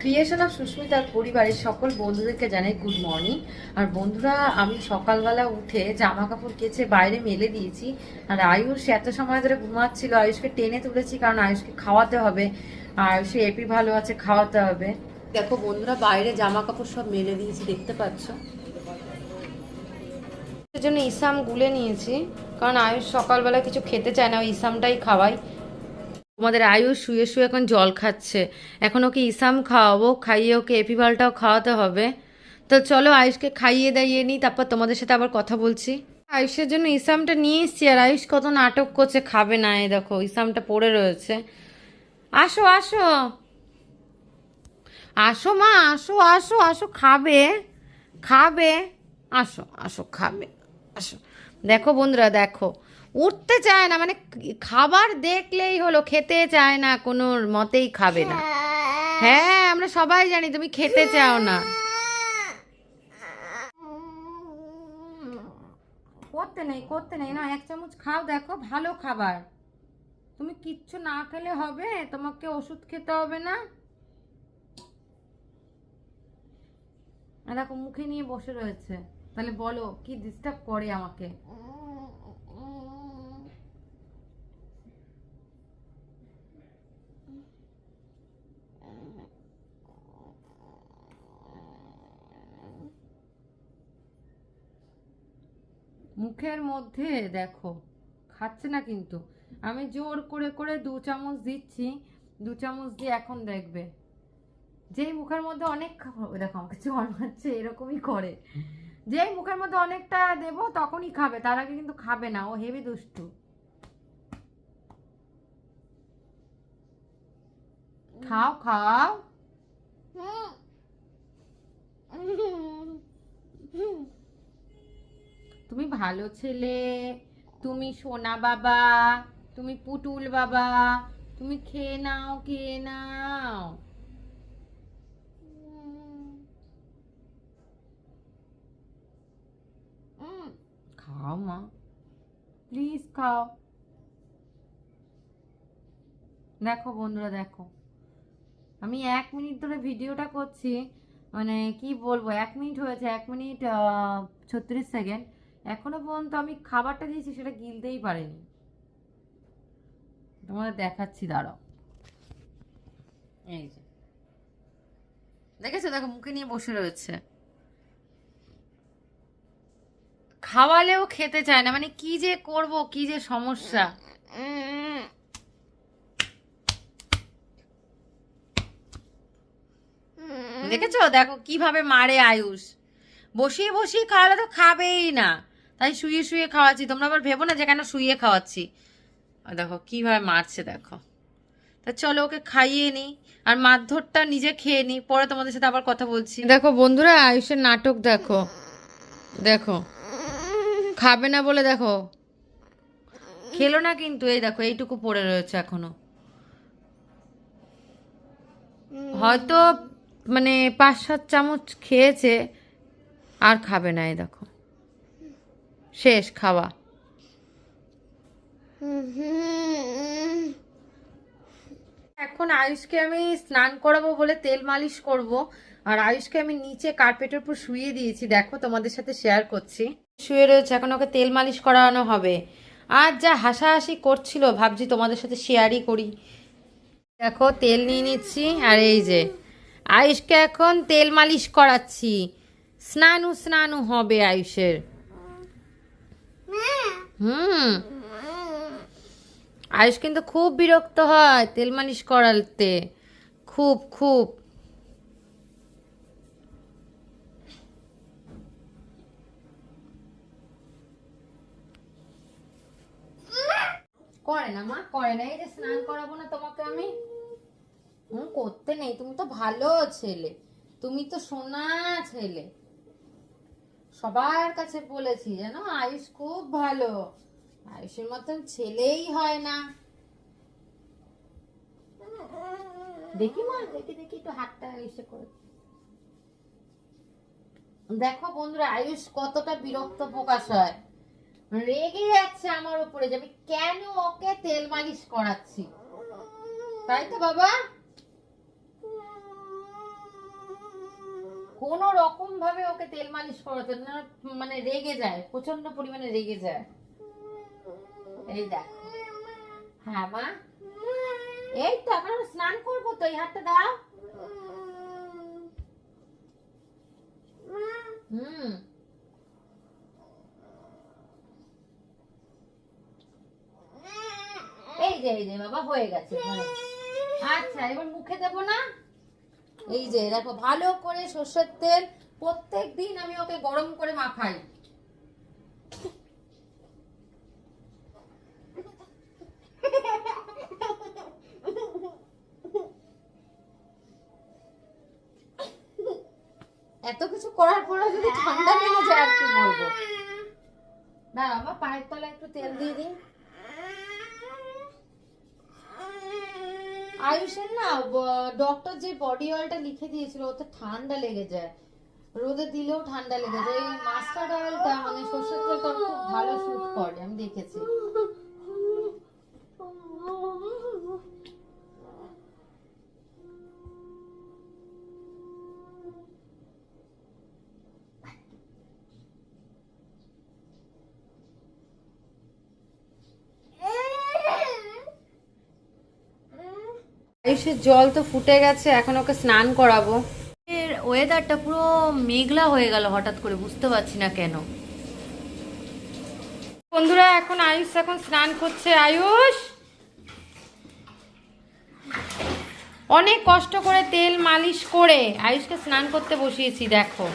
Creation of সুস্মিতার পরিবারের সকল বন্ধুদেরকে জানাই গুড মর্নিং। আর বন্ধুরা, আমি সকালবেলা উঠে জামা কাপড় কেচে বাইরে মেলে দিয়েছি। আর আয়ুষ এত সময় ধরে ঘুমাচ্ছিল, আয়ুষকে টেনে তুলেছি কারণ আয়ুষকে খাওয়াতে হবে। আর আয়ুষে এপি ভালো আছে, খাওয়াতে হবে। দেখো বন্ধুরা, বাইরে জামা কাপড় সব মেলে দিয়েছি, দেখতে পাচ্ছ। এর জন্য ইসাম গুলে নিয়েছি, কারণ আয়ুষ সকালবেলা কিছু খেতে চায় না, ওই ইসামটাই খাওয়াই। তোমাদের আয়ুষ শুয়ে শুয়ে এখন জল খাচ্ছে। এখন ওকে ইসাম খাওয়াবো, খাইয়ে ওকে এপিভালটাও খাওয়াতে হবে। তো চলো আয়ুষকে খাইয়ে দাইয়ে নিই, তারপর তোমাদের সাথে আবার কথা বলছি। আয়ুষের জন্য ইসামটা নিয়ে এসছি, আর আয়ুষ কত নাটক করছে, খাবে না। এই দেখো ইসামটা পড়ে রয়েছে। আসো আসো আসো মা, আসো আসো আসো, খাবে খাবে, আসো আসো খাবে, আসো। দেখো বন্ধুরা, দেখো উঠতে চায় না, মানে খাবার দেখলেই হলো, খেতে চায় না, কোনো মতেই খাবে না। হ্যাঁ, আমরা সবাই জানি তুমি খেতে চাও না। করতে নেই না, এক চামচ খাও, দেখো ভালো খাবার। তুমি কিচ্ছু না খেলে হবে? তোমাকে ওষুধ খেতে হবে না। আর দেখো মুখে নিয়ে বসে রয়েছে। তাহলে বলো, কি ডিস্টার্ব করে আমাকে? মুখের মধ্যে দেখো খাচ্ছে না, কিন্তু আমি জোর করে করে 2 চামচ দিচ্ছি। 2 চামচ দিয়ে এখন দেখবে, যেই মুখের মধ্যে অনেক দেখো আমাকে জল মারছে, এরকমই করে। যেই মুখের মধ্যে অনেকটা দেবো তখনই খাবে, তার আগে কিন্তু খাবে না। ও হেবি দুষ্টু। খাও খাও। তুমি ভালো ছেলে, তুমি সোনা বাবা, তুমি পুটুল বাবা, তুমি খেয়ে নাও, খেয়ে নাও। খাও মা, প্লিজ খাও। দেখো বন্ধুরা, দেখো আমি 1 মিনিট ধরে ভিডিওটা করছি, মানে কি বলবো, 1 মিনিট হয়েছে, 1 মিনিট 36 সেকেন্ড। এখনো পর্যন্ত আমি খাবারটা দিয়েছি, সেটা গিলতেই পারিনি। তোমাদের দেখাচ্ছি, দাঁড়াও। এই যে দেখেছো, দেখো মুখে নিয়ে বসে রয়েছে। খাওয়ালেও খেতে চায় না, মানে কি যে করব, কি যে সমস্যা। দেখেছো, দেখো কিভাবে মারে আয়ুষ। বসিয়ে বসিয়ে খাওয়ালে তো খাবেই না, তাই শুয়ে শুয়ে খাওয়াচ্ছি। তোমরা আবার ভেবো না যে কেন শুয়ে খাওয়াচ্ছি। দেখো কিভাবে মারছে, দেখো। তা চলো ওকে খাইয়ে নি, আর মারধরটা নিজে খেয়ে নি, পরে তোমাদের সাথে আবার কথা বলছি। দেখো বন্ধুরা, আয়ুষের নাটক দেখো। দেখো খাবে না বলে, দেখো খেলো না, কিন্তু এই দেখো এইটুকু পড়ে রয়েছে এখনো। হয়তো মানে 5-7 চামচ খেয়েছে, আর খাবে না। এই দেখো শেষ খাওয়া। এখন আয়ুষকে আমি স্নান করাবো বলে তেল মালিশ করব। আর আয়ুষকে আমি নিচে কার্পেটের উপর শুয়ে দিয়েছি, দেখো তোমাদের সাথে শেয়ার করছি। শুয়ে রয়েছে, এখন ওকে তেল মালিশ করানো হবে। আর যা হাসাহাসি করছিল, ভাবছি তোমাদের সাথে শেয়ারই করি। দেখো তেল নিয়ে নিচ্ছি, আর এই যে আয়ুষকে এখন তেল মালিশ করাচ্ছি। স্নানু স্নানু হবে আয়ুষের। হুম, আয়ুষ কিন্তু খুব বিরক্ত হয় তেল মালিশ করাতে, খুব খুব। করে না মা, করে না। এই যে স্নান করাবো না তোমাকে আমি, করতে নেই। তুমি তো ভালো ছেলে, তুমি তো সোনা ছেলে। সবার কাছে বলেছি জানো, আয়ুষ খুব ভালো, আয়ুষের মতন ছেলেই হয় না। দেখি মা, দেখি দেখি একটু হাতটা এসে করে। দেখো বন্ধুরা, আয়ুষ কতটা বিরক্ত প্রকাশ হয়, রেগে যাচ্ছে আমার উপরে যে আমি কেন ওকে তেল মালিশ করাচ্ছি। তাই তো বাবা? কোনো রকম ভাবে ওকে তেল মালিশ করাতে না, মানে রেগে যায়, প্রচন্ড পরিমাণে রেগে যায়। এই দেখো, হ্যাঁ মা, এই তো এখন স্নান করবো তো, এই হাতটা দাও। এই যে বাবা হয়ে গেছে। আচ্ছা এবার মুখে দেবো না। এই যে দেখো, ভালো করে সর্ষের তেল প্রত্যেক দিন আমি ওকে গরম করে মাখাই। এত কিছু করার পরে যদি ঠান্ডা লেগে যায় আর কি বলবো। না আমার পায়ের তলায় একটু তেল দিয়ে দিই। আয়ুষের না ডক্টর যে বডি অয়েলটা লিখে দিয়েছিল ওতে ঠান্ডা লেগে যায়, রোদে দিলেও ঠান্ডা লেগে যায়। এই মাস্টার্ড অয়েলটা মানে সরষের তেলটা খুব ভালো স্যুট করে, আমি দেখেছি। আয়ুষের জল তো ফুটে গেছে, এখন ওকে স্নান করাবো। এর ওয়েদারটা পুরো মেঘলা হয়ে গেল হঠাৎ করে, বুঝতে পারছি না কেন। বন্ধুরা এখন আয়ুষ এখন স্নান করছে। আয়ুষ অনেক কষ্ট করে তেল মালিশ করে আয়ুষকে স্নান করতে বসিয়েছি, দেখো।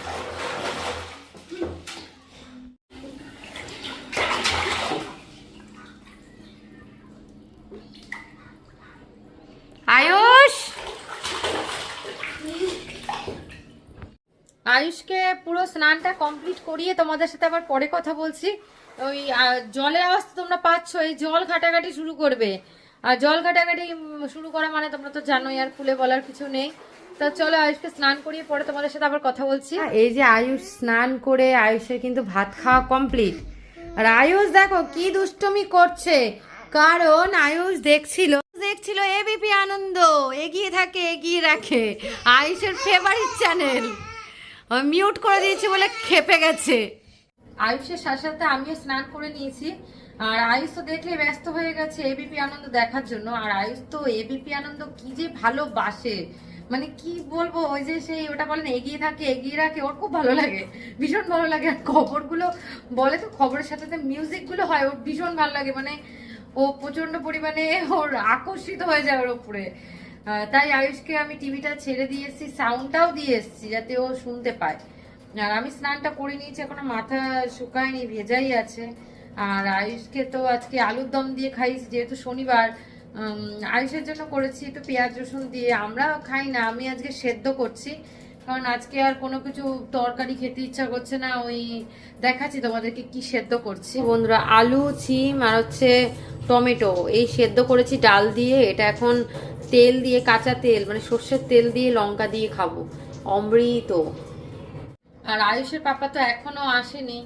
আয়ুষ, আয়ুষকে পুরো স্নানটা কমপ্লিট করিয়ে তোমাদের সাথে আবার পরে কথা বলছি। ওই জলের আওয়াজ তো তোমরা পাচ্ছ, এই জল ঘাটাঘাটি শুরু করবে। আর জল ঘাটাঘাটি শুরু করা মানে তোমরা তো জানোই, আর খুলে বলার কিছু নেই। তো চলো আয়ুষকে স্নান করিয়ে পরে তোমাদের সাথে আবার কথা বলছি। এই যে আয়ুষ স্নান করে আয়ুষের কিন্তু ভাত খাওয়া কমপ্লিট। আর আয়ুষ দেখো কি দুষ্টুমি করছে, কারণ আয়ুষ দেখছিল এবিপি আনন্দ, এগিয়ে থাকে এগিয়ে রাখে, আয়ুষের ফেভারিট চ্যানেল। মিউট করে দিয়েছি বলে খেপে গেছে। আয়ুষের সাথে সাথে আমিও স্নান করে নিয়েছি। আর আয়ুষ তো দেখলে ব্যস্ত হয়ে গেছে এবিপি আনন্দ দেখার জন্য। আর আয়ুষ তো এবিপি আনন্দ কি যে ভালোবাসে, মানে কি বলবো, ওই যে সেই ওটা বলেন এগিয়ে থাকে এগিয়ে রাখে, ওর খুব ভালো লাগে, ভীষণ ভালো লাগে। আর খবরগুলো বলে তো, খবরের সাথে সাথে মিউজিকগুলো হয়, ওর ভীষণ ভালো লাগে। মানে ও প্রচন্ড পরিমাণে ওর আকর্ষিত হয়ে যায় ওর উপরে। তাই আয়ুষকে আমি টিভিটা ছেড়ে দিয়ে এসেছি, সাউন্ডটাও দিয়ে এসেছি যাতে ও শুনতে পায়। আর আমি স্নানটা করে নিয়েছি, এখনো মাথা শুকায়নি, ভেজাই আছে। আর আয়ুষকে তো আজকে আলুর দম দিয়ে খাইছি, যেহেতু শনিবার। আয়ুষের জন্য করেছি একটু পেঁয়াজ রসুন দিয়ে, আমরা খাই না, আমি আজকে সেদ্ধ করছি, কারণ আজকে আর কোনো কিছু তরকারি খেতে ইচ্ছা করছে না। ওই দেখাচ্ছি তোমাদেরকে কি সেদ্ধ করছি। বন্ধুরা আলু, সিম আর হচ্ছে টমেটো এই সেদ্ধ করেছি ডাল দিয়ে। এটা এখন তেল দিয়ে, কাঁচা তেল মানে সর্ষের তেল দিয়ে লঙ্কা দিয়ে খাবো, অমৃত। আর আয়ুষের পাপা তো এখনো আসেনি,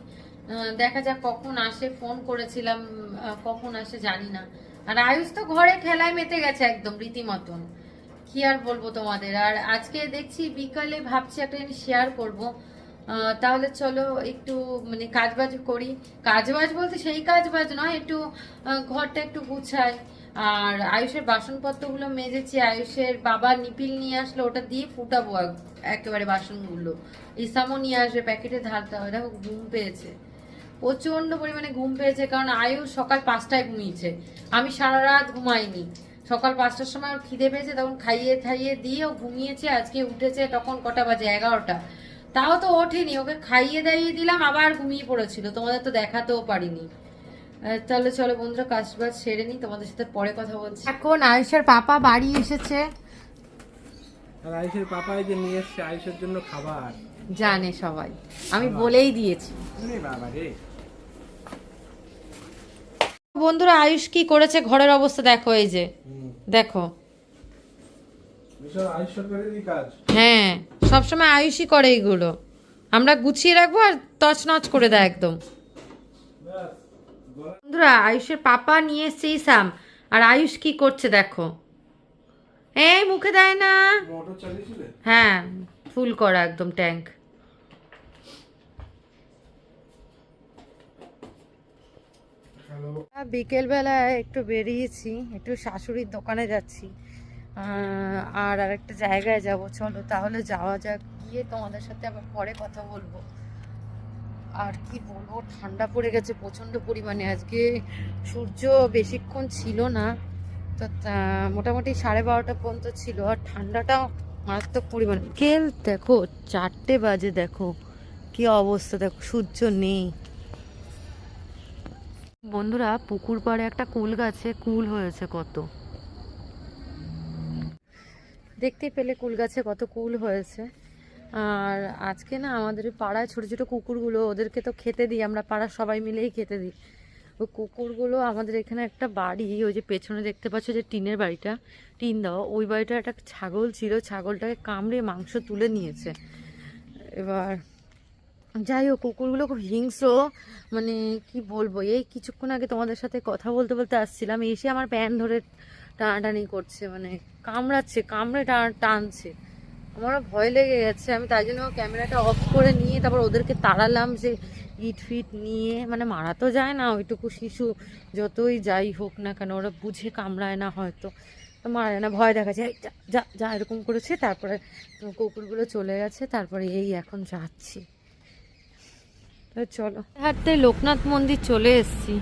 দেখা যাক কখন আসে। ফোন করেছিলাম, কখন আসে জানি না। আর আয়ুষ তো ঘরে খেলায় মেতে গেছে একদম রীতিমতন, কি আর বলবো তোমাদের। আর আজকে দেখছি বিকালে ভাবছি একটা জিনিস শেয়ার করবো। তাহলে চলো একটু মানে কাজবাজ করি। কাজবাজ বলতে সেই কাজবাজ নয়, একটু ঘরটা একটু গুছাই। আর আয়ুষের বাসনপত্রগুলো মেজেছি, আয়ুষের বাবা নিপিল নিয়ে আসলো, ওটা দিয়ে ফুটাবো একেবারে বাসনগুলো। ইসামও নিয়ে আসবে, প্যাকেটে ঢালতে হবে। দেখো ঘুম পেয়েছে, প্রচন্ড পরিমাণে ঘুম পেয়েছে, কারণ আয়ুষ সকাল 5টায় ঘুমিয়েছে, আমি সারা রাত ঘুমাইনি। সকাল 5টার সময় ওর খিদে পেয়েছে, তখন খাইয়ে খাইয়ে দিয়ে ও ঘুমিয়েছে। আজকে উঠেছে তখন কটা বাজে, 11টা, তাও তো ওঠেনি। ওকে খাইয়ে দাইয়ে দিলাম, আবার ঘুমিয়ে পড়েছিল, তোমাদের তো দেখাতেও পারিনি। তাহলে চলো বন্ধুরা কাজ বাজ সেরে নি, তোমাদের সাথে পরে কথা বলছি। এখন আয়ুষের পাপা বাড়ি এসেছে, আর আয়ুষের পাপা এই যে নিয়ে এসেছে আয়ুষের জন্য খাবার, জানে সবাই, আমি বলেই দিয়েছি। বাবা রে বন্ধুরা আয়ুষ কি করেছে, ঘরের অবস্থা দেখো, এই যে দেখো। আয়ুষ সরকারেরই কাজ। হ্যাঁ সবসময় আয়ুষই করে এইগুলো, আমরা গুছিয়ে রাখবো আর তছনছ করে দেয় একদম। বন্ধুরা আয়ুষের পাপা নিয়ে এসছে ইসাম, আর আয়ুষ কি করছে দেখো, এই মুখে দেয় না। মোটর চালিয়েছিলে? হ্যাঁ ফুল করা একদম ট্যাঙ্ক। বিকেল বেলায় একটু বেরিয়েছি, একটু শাশুড়ির দোকানে যাচ্ছি, আর আরেকটা জায়গায় যাব। চলো তাহলে যাওয়া যাক, গিয়ে তোমাদের সাথে আবার পরে কথা বলবো। আর কি বলবো, ঠান্ডা পড়ে গেছে প্রচন্ড পরিমাণে। আজকে সূর্য বেশিক্ষণ ছিল না, তো মোটামুটি 12:30 পর্যন্ত ছিল, আর ঠান্ডাটাও মারাত্মক পরিমাণে। বিকেল দেখো 4টে বাজে, দেখো কি অবস্থা, দেখো সূর্য নেই। বন্ধুরা, পুকুর পাড়ে একটা কুল গাছে কুল হয়েছে কত, দেখতে পেলে কুল গাছে কত কুল হয়েছে। আর আজকে না আমাদের পাড়ায় ছোট ছোট কুকুরগুলো, ওদেরকে তো খেতে দিই আমরা, পাড়ার সবাই মিলেই খেতে দিই। ওই কুকুরগুলো আমাদের এখানে একটা বাড়ি, ওই যে পেছনে দেখতে পাচ্ছ যে টিনের বাড়িটা, টিন দেওয়া, ওই বাড়িটা একটা ছাগল ছিল, ছাগলটাকে কামড়ে মাংস তুলে নিয়েছে। এবার যাই হোক, কুকুরগুলো খুব হিংস্র, মানে কি বলবো। এই কিছুক্ষণ আগে তোমাদের সাথে কথা বলতে বলতে আসছিলাম, এসে আমার প্যান্ট ধরে টানাটানি করছে, মানে কামড়াচ্ছে, কামড়ে টানছে। আমারও ভয় লেগে গেছে, আমি তাই জন্য ক্যামেরাটা অফ করে নিয়ে তারপর ওদেরকে তাড়ালাম, যে ইট ফিট নিয়ে, মানে মারা তো যায় না, ওইটুকু শিশু যতই যাই হোক না কেন, ওরা বুঝে কামড়ায় না, হয়তো মারা যায় না, ভয় দেখা যায়, যা যা এরকম করেছে। তারপরে কুকুরগুলো চলে গেছে, তারপরে এই এখন যাচ্ছি। চলো, হাঁটতে লোকনাথ মন্দির চলে এসেছি।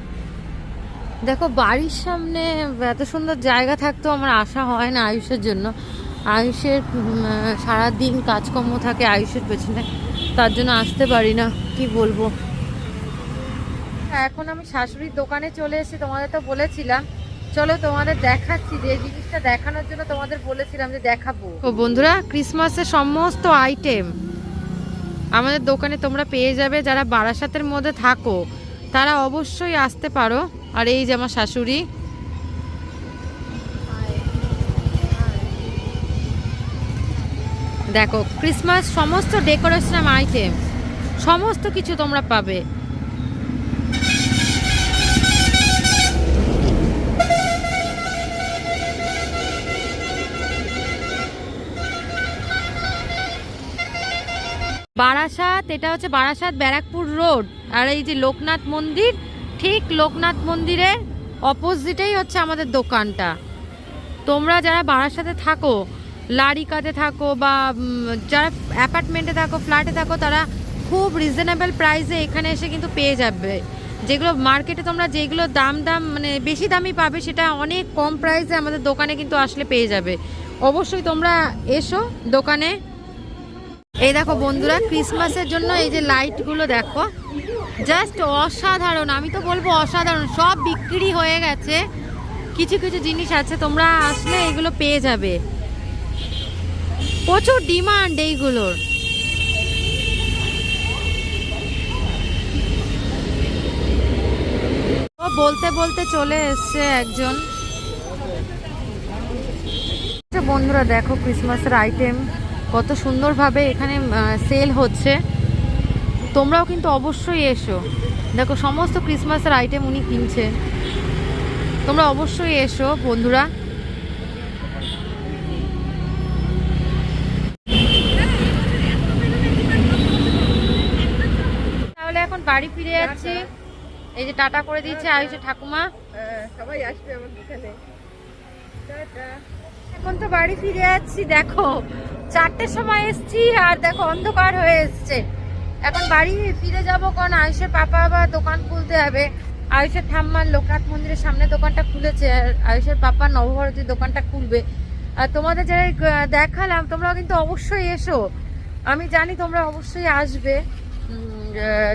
দেখো বাড়ির সামনে এত সুন্দর জায়গা থাকতেও আমার আশা হয় না আয়ুষের জন্য। আয়ুষের সারাদিন কাজকর্ম থাকে আয়ুষের পেছনে, তার জন্য আসতে পারি না, কি বলবো। এখন আমি শাশুড়ির দোকানে চলে এসেছি, তোমাদের তো বলেছিলাম, চলো তোমাদের দেখাচ্ছি, যে জিনিসটা দেখানোর জন্য তোমাদের বলেছিলাম যে দেখাবো। তো বন্ধুরা, ক্রিসমাসের সমস্ত আইটেম আমাদের দোকানে তোমরা পেয়ে যাবে। যারা বারাসাতের মধ্যে থাকো তারা অবশ্যই আসতে পারো। আর এই যে আমার শাশুড়ি, দেখো ক্রিসমাস সমস্ত ডেকোরেশন আইটেম সমস্ত কিছু তোমরা পাবে। বারাসাত, এটা হচ্ছে বারাসাত ব্যারাকপুর রোড। আর এই যে লোকনাথ মন্দির, ঠিক লোকনাথ মন্দিরের অপোজিটেই হচ্ছে আমাদের দোকানটা। তোমরা যারা বারাসাতে থাকো, লারিকাতে থাকো, বা যারা অ্যাপার্টমেন্টে থাকো, ফ্ল্যাটে থাকো, তারা খুব রিজনেবল প্রাইসে এখানে এসে কিন্তু পেয়ে যাবে। যেগুলো মার্কেটে তোমরা যেগুলো দাম মানে বেশি দামি পাবে, সেটা অনেক কম প্রাইসে আমাদের দোকানে কিন্তু আসলে পেয়ে যাবে। অবশ্যই তোমরা এসো দোকানে। এই দেখো বন্ধুরা, ক্রিসমাসের জন্য এই যে লাইটগুলো দেখো, জাস্ট অসাধারণ, আমি তো বলবো অসাধারণ। সব বিক্রি হয়ে গেছে, কিছু কিছু জিনিস আছে, তোমরা আসলে এগুলো পেয়ে যাবে। প্রচুর ডিমান্ড এইগুলোর। বলতে বলতে চলে এসছে একজন। বন্ধুরা দেখো, ক্রিসমাসের আইটেম কত সুন্দরভাবে এখানে সেল হচ্ছে। তোমরাও কিন্তু অবশ্যই এসো। দেখো সমস্ত ক্রিসমাসের আইটেম উনি কিনছে, তোমরা অবশ্যই এসো বন্ধুরা। তাহলে এখন বাড়ি ফিরে যাচ্ছি। এই যে টাটা করে দিয়েছে আয়ুষের ঠাকুমা, সবাই আসবে আমার দোকানে। এখন তো বাড়ি ফিরে যাচ্ছি। দেখো 4টের সময় এসছি, আর দেখো অন্ধকার হয়ে এসছে। এখন বাড়ি ফিরে যাব, কারণ আয়ুষের পাপা আবার দোকান খুলতে হবে। আয়ুষের ঠাম্মার লোকনাথ মন্দিরের সামনে দোকানটা খুলেছে, আর আয়ুষের পাপা নবভারতীর দোকানটা খুলবে। আর তোমাদের যারা দেখালাম, তোমরাও কিন্তু অবশ্যই এসো। আমি জানি তোমরা অবশ্যই আসবে।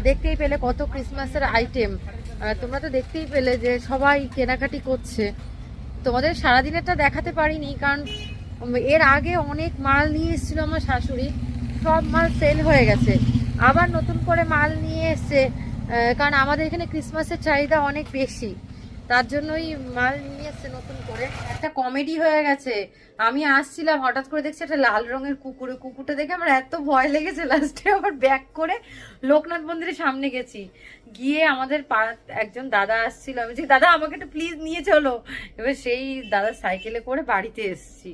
দেখতেই পেলে কত ক্রিসমাসের আইটেম, তোমরা তো দেখতেই পেলে যে সবাই কেনাকাটি করছে। তোমাদের সারাদিনেরটা দেখাতে পারিনি, কারণ এর আগে অনেক মাল নিয়ে এসেছিল আমার শাশুড়ি, সব মাল সেল হয়ে গেছে। আবার নতুন করে মাল নিয়ে এসছে, কারণ আমাদের এখানে ক্রিসমাসের চাহিদা অনেক বেশি, তার জন্যই মাল নিয়ে এসছে নতুন করে। একটা কমেডি হয়ে গেছে, আমি আসছিলাম, হঠাৎ করে দেখছি একটা লাল রঙের কুকুর। কুকুরটা দেখে আমার এত ভয় লেগেছে, লাস্টে আবার ব্যাক করে লোকনাথ মন্দিরের সামনে গেছি। গিয়ে আমাদের পাড়ার একজন দাদা আসছিল, আমি বলছি দাদা আমাকে একটু প্লিজ নিয়ে চলো। এবার সেই দাদা সাইকেলে করে বাড়িতে এসছি।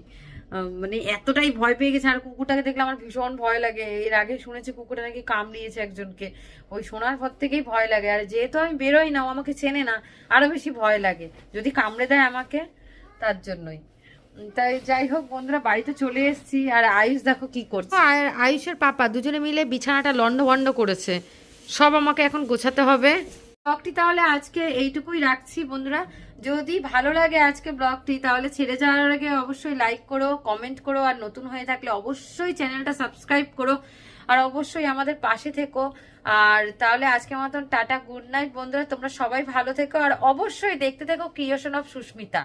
মানে এতটাই ভয় পেয়ে গেছে। আর কুকুরটাকে দেখলে আমার ভীষণ ভয় লাগে। এর আগে শুনেছি কুকুরটা নাকি কামড়িয়েছে একজনকে, ওই শোনার পর থেকেই ভয় লাগে। আর যেহেতু আমি বেরোই না, ও আমাকে চেনে না, আরো বেশি ভয় লাগে যদি কামড়ে দেয় আমাকে, তার জন্যই। তাই যাই হোক বন্ধুরা, বাড়িতে চলে এসেছি। আর আয়ুষ দেখো কি করছে, আর আয়ুষের পাপা দুজনে মিলে বিছানাটা লন্ডভন্ড করেছে, সব আমাকে এখন গোছাতে হবে। ব্লগটি তাহলে আজকে এইটুকুই রাখছি বন্ধুরা। যদি ভালো লাগে আজকে ব্লগটি, তাহলে ছেড়ে যাওয়ার আগে অবশ্যই লাইক করো, কমেন্ট করো, আর নতুন হয়ে থাকলে অবশ্যই চ্যানেলটা সাবস্ক্রাইব করো, আর অবশ্যই আমাদের পাশে থেকো। আর তাহলে আজকে মতন টাটা, গুড নাইট বন্ধুরা। তোমরা সবাই ভালো থেকো, আর অবশ্যই দেখতে থেকো ক্রিয়েশন অফ সুস্মিতা।